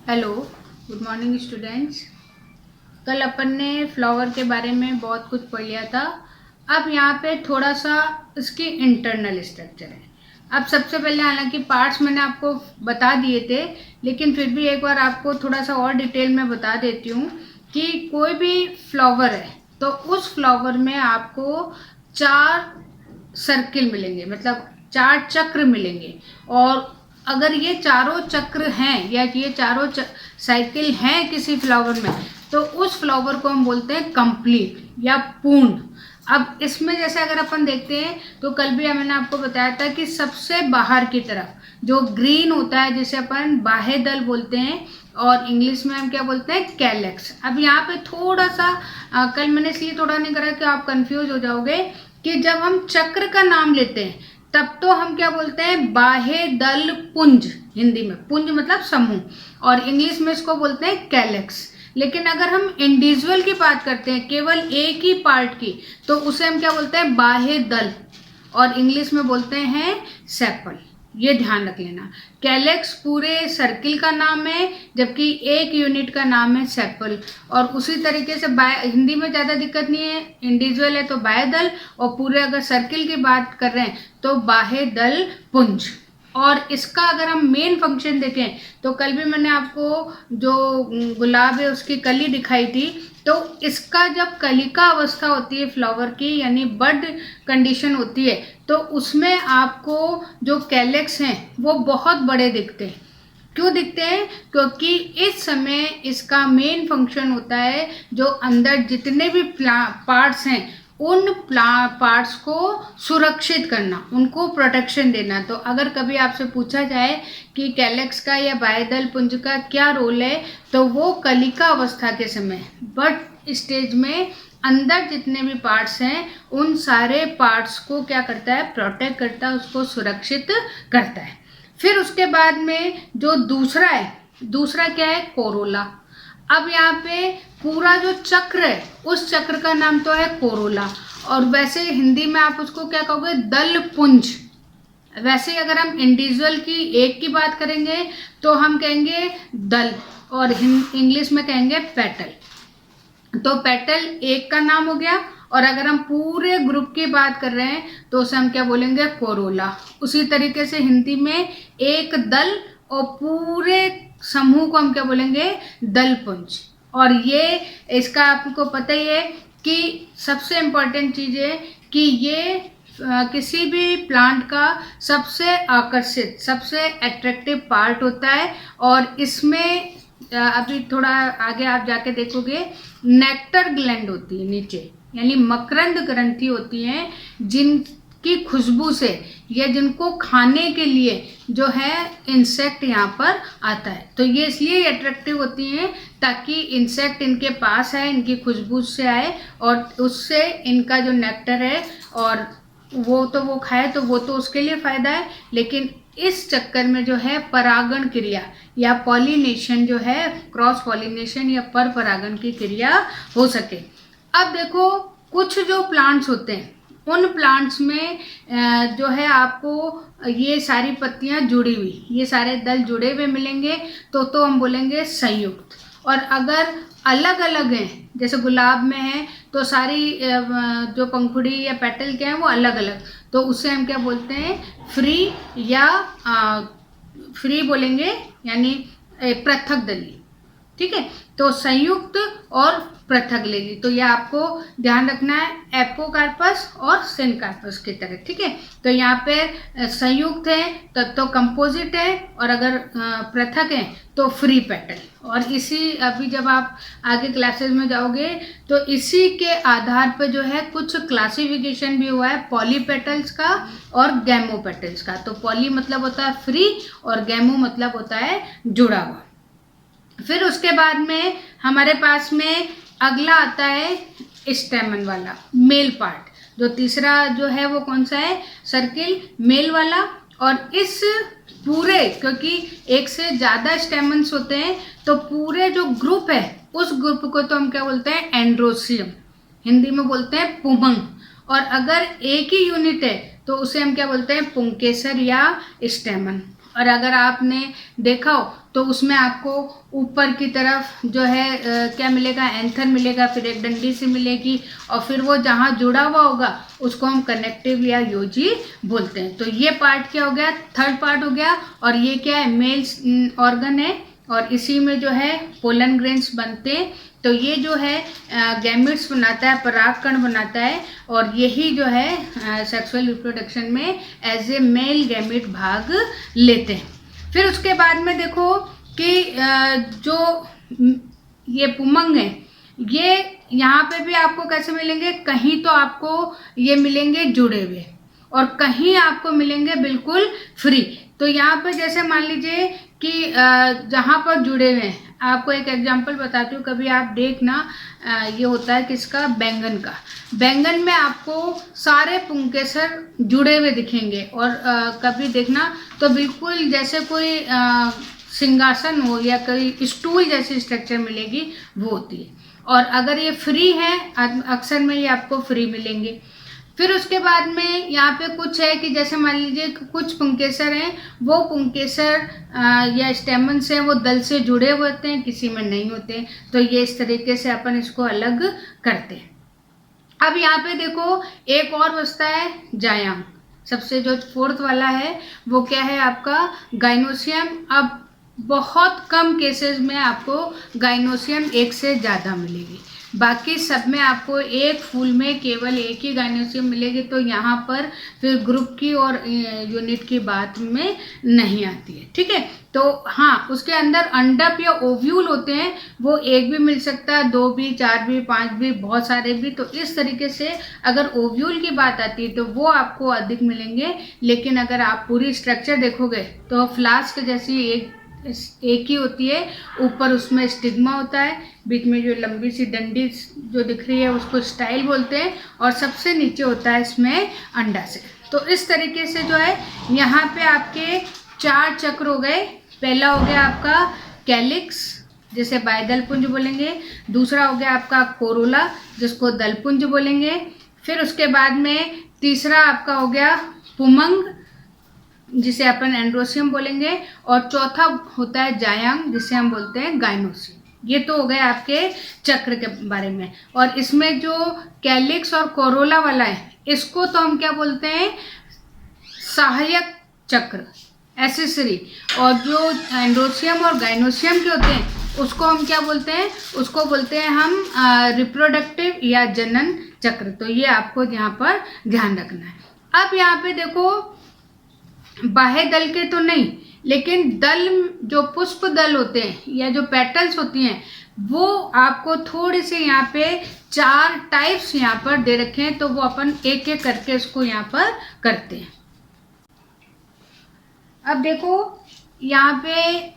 Hello, good morning students. कल अपन ने flower के बारे में बहुत कुछ पढ़ लिया था। अब यहाँ पे थोड़ा सा इसकी इंटरनल स्ट्रक्चर है। अब सबसे पहले हालांकि पार्ट्स मैंने आपको बता दिए थे, लेकिन फिर भी एक बार आपको थोड़ा सा और डिटेल में बता देती हूँ कि कोई भी फ्लावर है तो उस फ्लावर में आपको 4 सर्किल मिलेंगे, मतलब 4 चक्र मिलेंगे। और अगर ये चारों चक्र हैं या ये चारों साइकिल हैं किसी फ्लावर में, तो उस फ्लावर को हम बोलते हैं कंप्लीट या पूर्ण। अब इसमें जैसे अगर अपन देखते हैं तो कल भी मैंने आपको बताया था कि सबसे बाहर की तरफ जो ग्रीन होता है जिसे अपन बाह्य दल बोलते हैं, और इंग्लिश में हम क्या बोलते हैं, कैलेक्स। अब यहाँ पे थोड़ा सा कल मैंने इसलिए थोड़ा नहीं करा कि आप कंफ्यूज हो जाओगे कि जब हम चक्र का नाम लेते हैं तब तो हम क्या बोलते हैं, बाह्य दल पुंज। हिंदी में पुंज मतलब समूह, और इंग्लिश में इसको बोलते हैं कैलेक्स। लेकिन अगर हम इंडिविजुअल की बात करते हैं, केवल एक ही पार्ट की, तो उसे हम क्या बोलते हैं, बाह्य दल, और इंग्लिश में बोलते हैं सेपल। ये ध्यान रख लेना। कैलेक्स पूरे सर्किल का नाम है, जबकि एक यूनिट का नाम है सेपल। और उसी तरीके से हिंदी में ज़्यादा दिक्कत नहीं है, इंडिविजुअल है तो बाह्य दल, और पूरे अगर सर्किल की बात कर रहे हैं तो बाह्य दल पुंज। और इसका अगर हम मेन फंक्शन देखें तो कल भी मैंने आपको जो गुलाब है उसकी कली दिखाई थी, तो इसका जब कलिका अवस्था होती है फ्लावर की, यानी बड कंडीशन होती है, तो उसमें आपको जो कैलेक्स हैं वो बहुत बड़े दिखते हैं। क्यों दिखते हैं? क्योंकि इस समय इसका मेन फंक्शन होता है जो अंदर जितने भी पार्ट्स हैं उन पार्ट्स को सुरक्षित करना, उनको प्रोटेक्शन देना। तो अगर कभी आपसे पूछा जाए कि कैलेक्स का या बाह्यदल पुंज का क्या रोल है, तो वो कलिका अवस्था के समय बट स्टेज में अंदर जितने भी पार्ट्स हैं उन सारे पार्ट्स को क्या करता है, प्रोटेक्ट करता है, उसको सुरक्षित करता है। फिर उसके बाद में जो दूसरा है, दूसरा क्या है, कोरोला। अब यहाँ पे पूरा जो चक्र है उस चक्र का नाम तो है कोरोला, और वैसे हिंदी में आप उसको क्या कहोगे, दल पुंज। वैसे अगर हम इंडिविजुअल की एक की बात करेंगे तो हम कहेंगे दल, और इंग्लिश में कहेंगे पेटल। तो पेटल एक का नाम हो गया, और अगर हम पूरे ग्रुप की बात कर रहे हैं तो उसे हम क्या बोलेंगे, कोरोला। उसी तरीके से हिंदी में एक दल और पूरे समूह को हम क्या बोलेंगे, दलपुंज। और ये इसका आपको पता ही है कि सबसे इम्पोर्टेंट चीज़ है कि ये किसी भी प्लांट का सबसे आकर्षित, सबसे अट्रैक्टिव पार्ट होता है। और इसमें अभी थोड़ा आगे आप जाके देखोगे नेक्टर ग्लैंड होती है नीचे, यानी मकरंद ग्रंथि होती हैं, जिनकी खुशबू से या जिनको खाने के लिए जो है इंसेक्ट यहाँ पर आता है। तो ये इसलिए अट्रैक्टिव होती हैं ताकि इंसेक्ट इनके पास आए, इनकी खुशबू से आए, और उससे इनका जो नेक्टर है और वो खाए तो वो तो उसके लिए फ़ायदा है, लेकिन इस चक्कर में जो है परागण क्रिया या पॉलिनेशन जो है, क्रॉस पॉलिनेशन या पर परागण की क्रिया हो सके। अब देखो कुछ जो प्लांट्स होते हैं उन प्लांट्स में जो है आपको ये सारी पत्तियां जुड़ी हुई, ये सारे दल जुड़े हुए मिलेंगे, तो हम बोलेंगे संयुक्त। और अगर अलग अलग हैं, जैसे गुलाब में है तो सारी जो पंखुड़ी या पेटल क्या है वो अलग अलग, तो उसे हम क्या बोलते हैं, फ्री या फ्री बोलेंगे, यानी पृथक दली। ठीक है, तो संयुक्त और पृथक लेगी। तो ये आपको ध्यान रखना है, एपोकार्पस और सिनकार्पस की तरह। ठीक है, तो यहाँ पे संयुक्त है तो कंपोजिट है, और अगर पृथक है तो फ्री पेटल। और इसी अभी जब आप आगे क्लासेस में जाओगे तो इसी के आधार पर जो है कुछ क्लासिफिकेशन भी हुआ है, पॉलीपेटल्स का और गैमोपेटल्स का। तो पॉली मतलब होता है फ्री, और गैमो मतलब होता है जुड़ा हुआ। फिर उसके बाद में हमारे पास में अगला आता है स्टेमन वाला, मेल पार्ट। जो तीसरा जो है वो कौन सा है, सर्किल मेल वाला। और इस पूरे, क्योंकि एक से ज़्यादा स्टेमन्स होते हैं तो पूरे जो ग्रुप है उस ग्रुप को तो हम क्या बोलते हैं, एंड्रोसियम। हिंदी में बोलते हैं पुमंग। और अगर एक ही यूनिट है तो उसे हम क्या बोलते हैं, पुंकेसर या स्टेमन। और अगर आपने देखा हो तो उसमें आपको ऊपर की तरफ जो है क्या मिलेगा, एंथर मिलेगा, फिर एक डंडी से मिलेगी, और फिर वो जहाँ जुड़ा हुआ होगा उसको हम कनेक्टिव या योजी बोलते हैं। तो ये पार्ट क्या हो गया, थर्ड पार्ट हो गया। और ये क्या है, मेल ऑर्गन है, और इसी में जो है पोलन ग्रेन्स बनते हैं। तो ये जो है गैमेट्स बनाता है, परागकण बनाता है, और यही जो है सेक्सुअल रिप्रोडक्शन में एज ए मेल गैमेट भाग लेते हैं। फिर उसके बाद में देखो कि जो ये पुमंग है, ये यहाँ पे भी आपको कैसे मिलेंगे, कहीं तो आपको ये मिलेंगे जुड़े हुए और कहीं आपको मिलेंगे बिल्कुल फ्री। तो यहाँ पे जैसे मान लीजिए कि जहाँ पर जुड़े हुए हैं, आपको एक एग्जांपल बताती हूँ, कभी आप देखना, ये होता है किसका, बैंगन का। बैंगन में आपको सारे पुंकेसर जुड़े हुए दिखेंगे, और कभी देखना तो बिल्कुल जैसे कोई सिंहासन हो या कोई स्टूल जैसी स्ट्रक्चर मिलेगी, वो होती है। और अगर ये फ्री है, अक्सर में ये आपको फ्री मिलेंगे। फिर उसके बाद में यहाँ पे कुछ है कि जैसे मान लीजिए कुछ पुंकेसर हैं, वो पुंकेसर या स्टेमन्स हैं, वो दल से जुड़े हुए होते हैं, किसी में नहीं होते। तो ये इस तरीके से अपन इसको अलग करते हैं। अब यहाँ पे देखो एक और बचता है जायांग, सबसे जो फोर्थ वाला है वो क्या है आपका, गाइनोसियम। अब बहुत कम केसेस में आपको गाइनोसियम एक से ज़्यादा मिलेगी, बाकी सब में आपको एक फूल में केवल एक ही गाइनोसियम मिलेगी। तो यहाँ पर फिर ग्रुप की और यूनिट की बात में नहीं आती है, ठीक है। तो हाँ, उसके अंदर अंडप या ओव्यूल होते हैं, वो एक भी मिल सकता है, 2 भी, 4 भी, 5 भी, बहुत सारे भी। तो इस तरीके से अगर ओव्यूल की बात आती है तो वो आपको अधिक मिलेंगे। लेकिन अगर आप पूरी स्ट्रक्चर देखोगे तो फ्लास्क जैसी एक ही होती है, ऊपर उसमें स्टिग्मा होता है, बीच में जो लंबी सी डंडी जो दिख रही है उसको स्टाइल बोलते हैं, और सबसे नीचे होता है इसमें अंडा से। तो इस तरीके से जो है यहाँ पे आपके 4 चक्र हो गए। पहला हो गया आपका कैलिक्स, जिसे बायदलपुंज बोलेंगे। दूसरा हो गया आपका कोरोला, जिसको दलपुंज बोलेंगे। फिर उसके बाद में तीसरा आपका हो गया पुमंग, जिसे अपन एंड्रोसियम बोलेंगे। और चौथा होता है जायांग, जिसे हम बोलते हैं गाइनोसियम। ये तो हो गए आपके चक्र के बारे में। और इसमें जो कैलिक्स और कोरोला वाला है, इसको तो हम क्या बोलते हैं, सहायक चक्र, एसेसरी। और जो एंड्रोसियम और गाइनोसियम के होते हैं उसको हम क्या बोलते हैं, उसको बोलते हैं हम रिप्रोडक्टिव या जनन चक्र। तो ये आपको यहाँ पर ध्यान रखना है। अब यहाँ पे देखो, बाह्य दल के तो नहीं, लेकिन दल जो पुष्प दल होते हैं या जो पेटल्स होती हैं, वो आपको थोड़े से यहाँ पे 4 टाइप्स यहाँ पर दे रखे हैं। तो वो अपन एक एक करके इसको यहाँ पर करते हैं। अब देखो यहाँ पे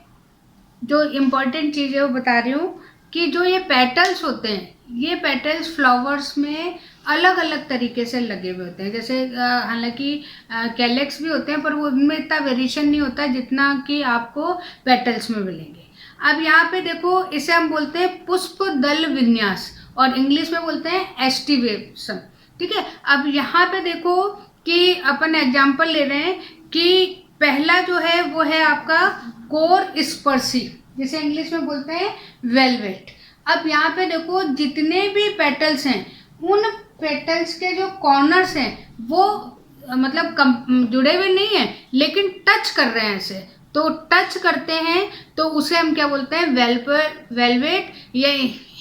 जो इम्पोर्टेंट चीज़ है वो बता रही हूँ कि जो ये पेटल्स होते हैं, ये पेटल्स फ्लावर्स में अलग अलग तरीके से लगे हुए होते हैं। जैसे हालांकि कैलेक्स भी होते हैं, पर वो उनमें इतना वेरिएशन नहीं होता जितना कि आपको पेटल्स में मिलेंगे। अब यहाँ पे देखो, इसे हम बोलते हैं पुष्प दल विन्यास, और इंग्लिश में बोलते हैं एस्टिवेशन, ठीक है। अब यहाँ पे देखो कि अपन एग्जाम्पल ले रहे हैं कि पहला जो है वो है आपका कोर स्पर्शी, जिसे इंग्लिश में बोलते हैं वेलवेट। अब यहाँ पे देखो, जितने भी पेटल्स हैं, उन पेटल्स के जो कॉर्नर्स हैं वो मतलब जुड़े हुए नहीं हैं, लेकिन टच कर रहे हैं इसे। तो टच करते हैं तो उसे हम क्या बोलते हैं, वेलवेट। ये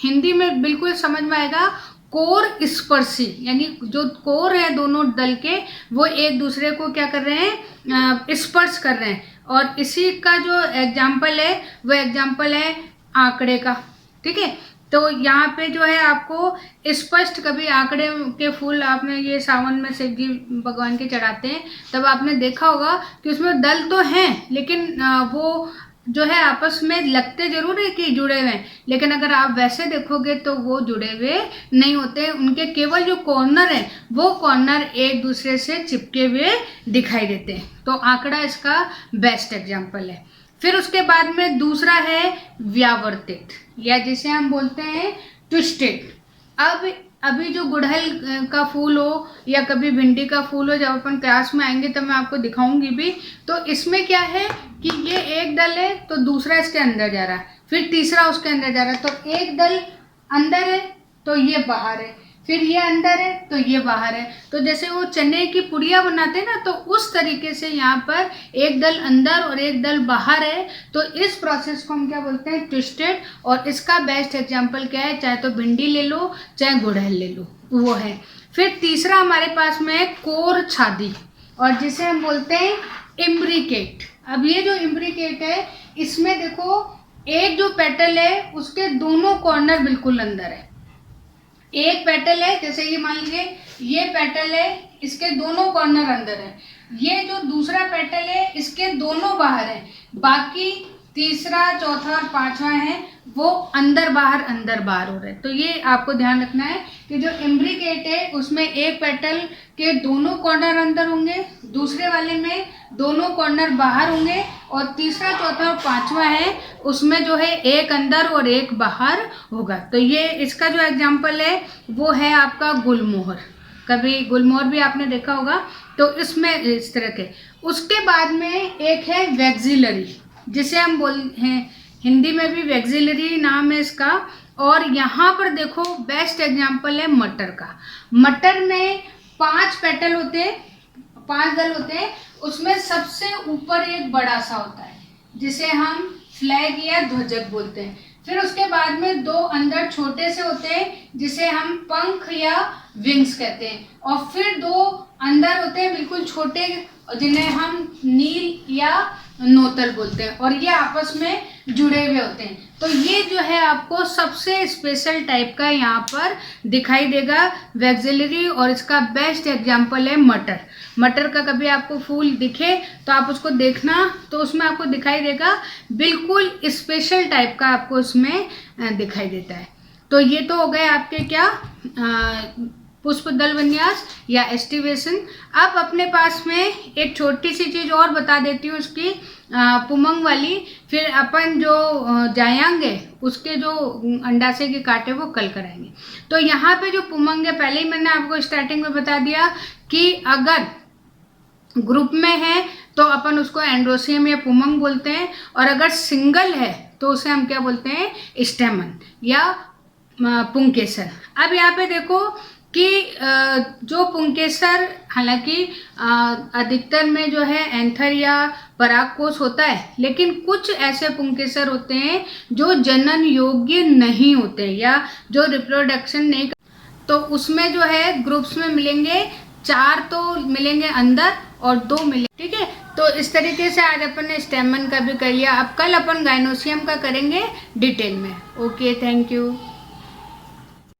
हिंदी में बिल्कुल समझ में आएगा, कोर स्पर्शी, यानी जो कोर है दोनों दल के, वो एक दूसरे को क्या कर रहे हैं, स्पर्श कर रहे हैं। और इसी का जो एग्जाम्पल है वो एग्जाम्पल है आंकड़े का, ठीक है। तो यहाँ पे जो है आपको स्पष्ट, कभी आंकड़े के फूल आपने ये सावन में शिव जी भगवान के चढ़ाते हैं, तब आपने देखा होगा कि उसमें दल तो हैं, लेकिन वो जो है आपस में लगते जरूर है कि जुड़े हुए हैं, लेकिन अगर आप वैसे देखोगे तो वो जुड़े हुए नहीं होते। उनके केवल जो कॉर्नर है, वो कॉर्नर एक दूसरे से चिपके हुए दिखाई देते हैं। तो आंकड़ा इसका बेस्ट एग्जाम्पल है। फिर उसके बाद में दूसरा है व्यावर्तित, या जिसे हम बोलते हैं ट्विस्टेड। अब अभी जो गुड़हल का फूल हो या कभी भिंडी का फूल हो, जब अपन क्लास में आएंगे तब मैं आपको दिखाऊंगी भी। तो इसमें क्या है कि ये एक दल है तो दूसरा इसके अंदर जा रहा है, फिर तीसरा उसके अंदर जा रहा है, तो एक दल अंदर है तो ये बाहर है, फिर ये अंदर है तो ये बाहर है। तो जैसे वो चने की पुड़िया बनाते हैं ना, तो उस तरीके से यहाँ पर एक दल अंदर और एक दल बाहर है। तो इस प्रोसेस को हम क्या बोलते हैं, ट्विस्टेड। और इसका बेस्ट एग्जांपल क्या है, चाहे तो भिंडी ले लो चाहे गुड़हल ले लो, वो है। फिर तीसरा हमारे पास में है कोर छादी, और जिसे हम बोलते हैं इम्ब्रिकेट। अब ये जो इम्ब्रिकेट है, इसमें देखो एक जो पेटल है उसके दोनों कॉर्नर बिल्कुल अंदर है। एक पेटल है, जैसे ये मान लीजिए ये पेटल है, इसके दोनों कॉर्नर अंदर है। ये जो दूसरा पेटल है इसके दोनों बाहर है। बाकी तीसरा, चौथा और पांचवा है वो अंदर बाहर हो रहे हैं। तो ये आपको ध्यान रखना है कि जो इम्ब्रिकेट है उसमें एक पेटल के दोनों कॉर्नर अंदर होंगे, दूसरे वाले में दोनों कॉर्नर बाहर होंगे, और तीसरा, चौथा और पांचवा है उसमें जो है एक अंदर और एक बाहर होगा। तो ये इसका जो एग्जाम्पल है वो है आपका गुलमोहर। कभी गुलमोहर भी आपने देखा होगा, तो इसमें इस तरह के। उसके बाद में एक है वैक्सिलरी, जिसे हम हैं हिंदी में भी वैक्सिलरी नाम है इसका। और यहाँ पर देखो बेस्ट एग्जाम्पल है मटर का। मटर में 5 पेटल होते हैं, 5 दल होते हैं। उसमें सबसे ऊपर एक बड़ा सा होता है जिसे हम फ्लैग या ध्वजक बोलते हैं। फिर उसके बाद में 2 अंदर छोटे से होते हैं जिसे हम पंख या विंग्स कहते हैं, और फिर 2 अंदर होते हैं बिल्कुल छोटे जिन्हें हम नील या नोतल बोलते हैं, और ये आपस में जुड़े हुए होते हैं। तो ये जो है आपको सबसे स्पेशल टाइप का यहाँ पर दिखाई देगा वैक्सिलरी, और इसका बेस्ट एग्जाम्पल है मटर। मटर का कभी आपको फूल दिखे तो आप उसको देखना, तो उसमें आपको दिखाई देगा बिल्कुल स्पेशल टाइप का आपको उसमें दिखाई देता है। तो ये तो हो गए आपके क्या पुष्प दल विन्यास या एस्टिवेशन। अब अपने पास में एक छोटी सी चीज़ और बता देती हूँ उसकी, पुमंग वाली। फिर अपन जो जायांग है उसके जो अंडाशय के कांटे वो कल कराएंगे। तो यहाँ पे जो पुमंग है, पहले ही मैंने आपको स्टार्टिंग में बता दिया कि अगर ग्रुप में है तो अपन उसको एंड्रोसियम या पुमंग बोलते हैं, और अगर सिंगल है तो उसे हम क्या बोलते हैं, स्टेमन या पुंकेसर। अब यहाँ पे देखो कि जो पुंकेसर, हालांकि अधिकतर में जो है एंथर या परागकोश होता है, लेकिन कुछ ऐसे पुंकेसर होते हैं जो जनन योग्य नहीं होते या जो रिप्रोडक्शन नहीं, तो उसमें जो है ग्रुप्स में मिलेंगे 4 तो मिलेंगे अंदर और 2 मिलेंगे, ठीक है। तो इस तरीके से आज अपन ने स्टेमन का भी कर लिया। अब कल अपन गाइनोसियम का करेंगे डिटेल में। Okay, thank you.